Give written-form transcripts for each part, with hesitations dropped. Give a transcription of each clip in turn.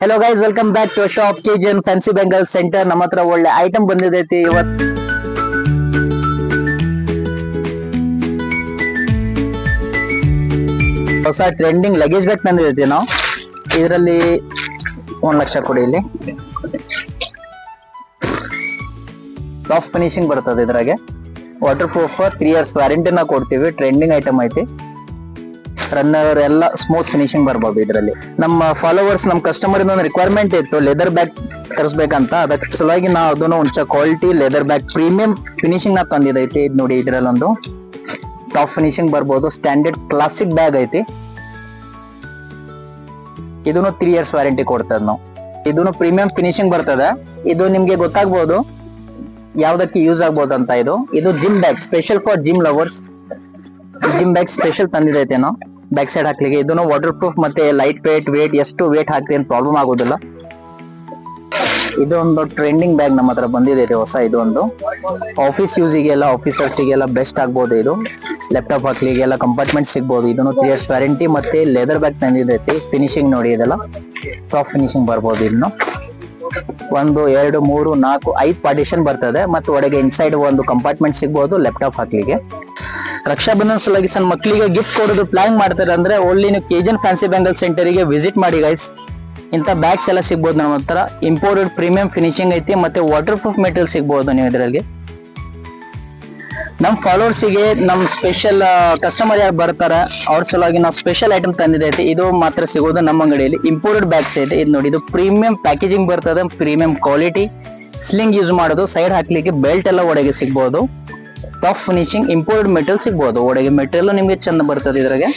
Hello guys, welcome back to shop KGN fancy bangle centre. ನಮ್ಮ ಹತ್ರ ಒಳ್ಳೆ item ಬಂದಿದೈತಿ ಇವತ್ತು. ಹೊಸ ಟ್ರೆಂಡಿಂಗ್ ಲಗೇಜ್ ಬ್ಯಾಗ್ ತಂದಿದೈತಿ ನಾವು. ಇದರಲ್ಲಿ 1 ಲಕ್ಷ ಕೊಡಿ. ಇಲ್ಲಿ ಟಾಪ್ ಫಿನಿಶಿಂಗ್ ಬರ್ತದೆ. ಇದ್ರಾಗೆ ವಾಟರ್ ಪ್ರೂಫ್ 3 years ವ್ಯಾರಂಟಿನ ಕೊಡ್ತೀವಿ. ಟ್ರೆಂಡಿಂಗ್ ಐಟಮ್ ಐತಿ. ರನ್ನರ್ ಎಲ್ಲ ಸ್ಮೂತ್ ಫಿನಿಶಿಂಗ್ ಬರ್ಬೋದು. ಇದರಲ್ಲಿ ನಮ್ಮ ಫಾಲೋವರ್ಸ್, ನಮ್ಮ ಕಸ್ಟಮರ್ ಒಂದು ರಿಕ್ವೈರ್ಮೆಂಟ್ ಇತ್ತು ಲೆದರ್ ಬ್ಯಾಗ್ ತರಿಸ್ಬೇಕಂತ. ಅದಕ್ಕೆ ಸಲುವಾಗಿ ನಾವು ಅದನ್ನು ಒಂಚ quality leather bag premium finishing ನ ತಂದಿದೈತಿ. ಇದು ನೋಡಿ, ಇದ್ರಲ್ಲಿ ಒಂದು ಟಾಪ್ ಫಿನಿಶಿಂಗ್ ಬರ್ಬೋದು. ಸ್ಟ್ಯಾಂಡರ್ಡ್ ಕ್ಲಾಸಿಕ್ ಬ್ಯಾಗ್ ಐತಿ. ಇದನ್ನು 3 years ವ್ಯಾರಂಟಿ ಕೊಡ್ತದ. ನಾವು ಇದನ್ನು ಪ್ರೀಮಿಯಂ ಫಿನಿಶಿಂಗ್ ಬರ್ತದೆ. ಇದು ನಿಮ್ಗೆ ಗೊತ್ತಾಗ್ಬೋದು ಯಾವ್ದಕ್ಕೆ ಯೂಸ್ ಆಗ್ಬೋದು ಅಂತ. ಇದು gym bag, special for gym lovers. Gym bag special ತಂದಿದೈತೆ ನಾವು ಬ್ಯಾಕ್ ಸೈಡ್ ಹಾಕ್ಲಿಕ್ಕೆ. ಇದನ್ನು ವಾಟರ್ ಪ್ರೂಫ್ ಮತ್ತೆ ಲೈಟ್ ವೇಟ್ ಎಷ್ಟು ವೇಟ್ ಹಾಕ್ತಿ ಅಂತ ಪ್ರಾಬ್ಲಮ್ ಆಗೋದಿಲ್ಲ. ಇದೊಂದು ಟ್ರೆಂಡಿಂಗ್ ಬ್ಯಾಗ್ ನಮ್ಮ ಹತ್ರ ಬಂದಿದೆ ಹೊಸ. ಇದೊಂದು ಆಫೀಸ್ ಯೂಸಿಗೆಲ್ಲ, ಆಫೀಸರ್ಸಿಗೆಲ್ಲ ಬೆಸ್ಟ್ ಆಗ್ಬೋದು. ಇದು ಲ್ಯಾಪ್ಟಾಪ್ ಹಾಕ್ಲಿಗೆಲ್ಲ ಕಂಪಾರ್ಟ್ಮೆಂಟ್ ಸಿಗ್ಬೋದು. ಇದನ್ನು 3 years ವ್ಯಾರಂಟಿ ಮತ್ತೆ ಲೆದರ್ ಬ್ಯಾಗ್ ತಂದಿದೈತಿ. ಫಿನಿಶಿಂಗ್ ನೋಡಿ, ಇದೆಲ್ಲ ಟಾಪ್ ಫಿನಿಶಿಂಗ್ ಬರ್ಬೋದು. ಇನ್ನು 1 2 3 4 5 ಪಾರ್ಟಿಷನ್ ಬರ್ತದೆ. ಮತ್ತೆ ಒಳಗೆ ಇನ್ಸೈಡ್ ಒಂದು ಕಂಪಾರ್ಟ್ಮೆಂಟ್ ಸಿಗ್ಬೋದು ಲ್ಯಾಪ್ಟಾಪ್ ಹಾಕ್ಲಿಕ್ಕೆ. ರಕ್ಷಾ ಬಂಧನ ಸಲುವಾಗಿ ಸಣ್ಣ ಮಕ್ಕಳಿಗೆ ಗಿಫ್ಟ್ ಕೊಡೋದು ಪ್ಲಾನ್ ಮಾಡ್ತಾರೆ ಅಂದ್ರೆ ಓನ್ಲಿ ನೀವು ಕೆಜಿಎನ್ ಫ್ಯಾನ್ಸಿ ಬೆಂಗಲ್ ಸೆಂಟರ್ ಗೆ ವಿಸಿಟ್ ಮಾಡಿ ಗೈಸ್. ಇಂಥ ಬ್ಯಾಗ್ಸ್ ಎಲ್ಲ ಸಿಗ್ಬೋದು ನಮ್ಮ ಹತ್ರ. ಇಂಪೋರ್ಟೆಡ್ ಪ್ರೀಮಿಯಂ ಫಿನಿಶಿಂಗ್ ಐತಿ. ಮತ್ತೆ ವಾಟರ್ ಪ್ರೂಫ್ ಮೆಟೀರಿಯಲ್ ಸಿಗ್ಬೋದು ನೀವು ಇದರಲ್ಲಿ. ನಮ್ಮ ಫಾಲೋವರ್ಸಿಗೆ, ನಮ್ಮ ಸ್ಪೆಷಲ್ ಕಸ್ಟಮರ್ ಯಾರು ಬರ್ತಾರೆ ಅವ್ರ ಸಲುವಾಗಿ ನಾವು ಸ್ಪೆಷಲ್ ಐಟಮ್ ತಂದಿದೈತಿ. ಇದು ಮಾತ್ರ ಸಿಗೋದು ನಮ್ಮ ಅಂಗಡಿಯಲ್ಲಿ. ಇಂಪೋರ್ಟೆಡ್ ಬ್ಯಾಗ್ಸ್ ಐತೆ. ಇದು ನೋಡಿ, ಇದು ಪ್ರೀಮಿಯಂ ಪ್ಯಾಕೇಜಿಂಗ್ ಬರ್ತದೆ. ಪ್ರೀಮಿಯಂ ಕ್ವಾಲಿಟಿ, ಸ್ಲಿಂಗ್ ಯೂಸ್ ಮಾಡೋದು, ಸೈಡ್ ಹಾಕ್ಲಿಕ್ಕೆ ಬೆಲ್ಟ್ ಎಲ್ಲ ಒಳಗೆ ಸಿಗ್ಬೋದು. ಟಾಪ್ ಫಿನಿಶಿಂಗ್ ಇಂಪೋರ್ಟೆಡ್ ಮೆಟೀರಿಯಲ್ ಸಿಗ್ಬೋದು. ಒಳಗೆ ಮೆಟೀರಿಯಲ್ ನಿಮ್ಗೆ ಚಂದ ಬರ್ತದೆ. ಇದ್ರಾಗೆ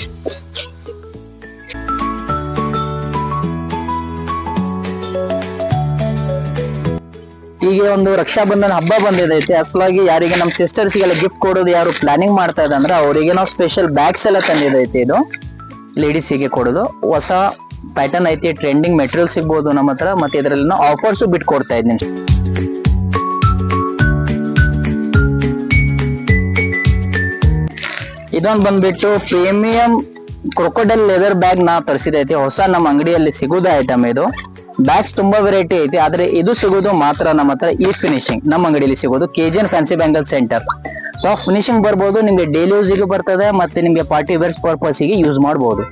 ಈಗ ಒಂದು ರಕ್ಷಾ ಬಂಧನ ಹಬ್ಬ ಬಂದಿದೈತೆ. ಅಸಲಾಗಿ ಯಾರಿಗೆ ನಮ್ಮ ಸಿಸ್ಟರ್ಸ್ಗೆಲ್ಲ ಗಿಫ್ಟ್ ಕೊಡೋದು ಯಾರು ಪ್ಲಾನಿಂಗ್ ಮಾಡ್ತಾ ಇದೆ ಅಂದ್ರೆ ಅವರಿಗೆ ನಾವು ಸ್ಪೆಷಲ್ ಬ್ಯಾಗ್ಸ್ ಎಲ್ಲ ತಂದಿದೈತಿ. ಇದು ಲೇಡೀಸಿಗೆ ಕೊಡೋದು ಹೊಸ ಪ್ಯಾಟರ್ನ್ ಐತಿ. ಟ್ರೆಂಡಿಂಗ್ ಮೆಟೀರಿಯಲ್ ಸಿಗ್ಬೋದು ನಮ್ಮ ಹತ್ರ. ಮತ್ತೆ ಇದರಲ್ಲಿ ನಾವು ಆಫರ್ಸ್ ಬಿಟ್ಟು ಕೊಡ್ತಾ ಇದ್ದೀನಿ. ಇದೊಂದು ಬಂದ್ಬಿಟ್ಟು ಪ್ರೀಮಿಯಂ ಕ್ರೊಕೊಡೈಲ್ ಲೆದರ್ ಬ್ಯಾಗ್ ನಾ ತರಿಸಿದೈತಿ. ಹೊಸ ನಮ್ಮ ಅಂಗಡಿಯಲ್ಲಿ ಸಿಗೋದು ಐಟಮ್. ಇದು ಬ್ಯಾಗ್ಸ್ ತುಂಬಾ ವೆರೈಟಿ ಐತಿ, ಆದ್ರೆ ಇದು ಸಿಗೋದು ಮಾತ್ರ ನಮ್ಮ ಹತ್ರ ಈ ಫಿನಿಶಿಂಗ್ ನಮ್ಮ ಅಂಗಡಿಯಲ್ಲಿ ಸಿಗೋದು KGN fancy bangle centre. Top finishing ಬರ್ಬೋದು. ನಿಮ್ಗೆ ಡೈಲಿ ಯೂಸಿಗೆ ಬರ್ತದೆ. ಮತ್ತೆ ನಿಮ್ಗೆ ಪಾರ್ಟಿ ವೇರ್ಸ್ ಪರ್ಪಸ್ ಗೆ ಯೂಸ್ ಮಾಡಬಹುದು.